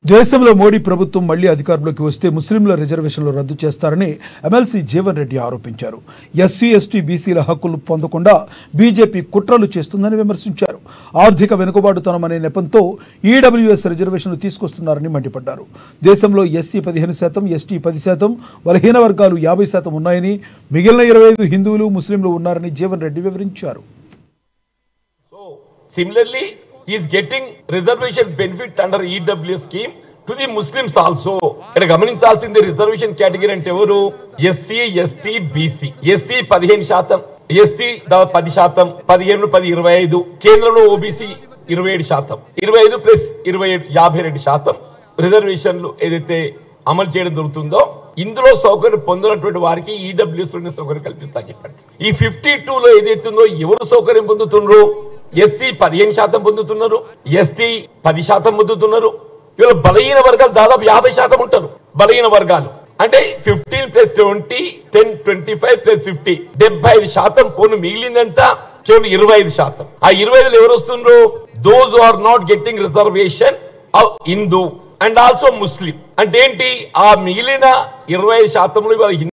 దేశంలో మోడీ ప్రభుత్వం మళ్లీ అధికారంలోకి వస్తే ముస్లింల రిజర్వేషన్లు రద్దు చేస్తారని ఎమ్మెల్సీ జీవన్ రెడ్డి ఆరోపించారు. ఎస్సీ ఎస్టీ బీసీల హక్కులు పొందకుండా బీజేపీ కుట్రలు చేస్తుందని విమర్శించారు. ఆర్థిక వెనుకబాటుతనం అనే నెపంతో ఈడబ్ల్యూఎస్ రిజర్వేషన్లు తీసుకొస్తున్నారని మండిపడ్డారు. దేశంలో ఎస్సీ 15%, ఎస్టీ 10%, బలహీన వర్గాలు 50% ఉన్నాయని, మిగిలిన 25 హిందువులు ముస్లింలు ఉన్నారని జీవన్ రెడ్డి వివరించారు. Similarly, he is getting reservation benefit under EWS scheme to the Muslims also. ఇక్కడ గమనించాల్సింది రిజర్వేషన్ కేటగిరీ అంటే ఎవరు? SC, ST, BC. SC 15%, ST 10%, 15, 10, 25. కేంద్రంలో ఓబీసీ 27%, 25 ప్లస్ 27, 52% రిజర్వేషన్లు ఏదైతే అమలు చేయడం జరుగుతుందో ఇందులో సౌకర్యం పొందినటువంటి వారికి ఈడబ్ల్యూఎస్ సౌకర్యం కల్పిస్తా చెప్పండి. ఈ 52లో ఏదైతుందో ఎవరు సౌకర్యం పొందుతున్నారు? ఎస్సీ 15% పొందుతున్నారు, ఎస్టీ 10% పొందుతున్నారు. ఇవాళ బలహీన వర్గాలు దాదాపు 50% ఉంటారు. బలహీన వర్గాలు అంటే 15 + 20, 10, 25 + 50, 75% పోను. మిగిలిందంతా కేవలం 25%. ఆ 25లో ఎవరు వస్తున్నారు? Those are not getting reservation of Hindu and also Muslim. అంటే ఏంటి? ఆ మిగిలిన 25%లో ఇవాళ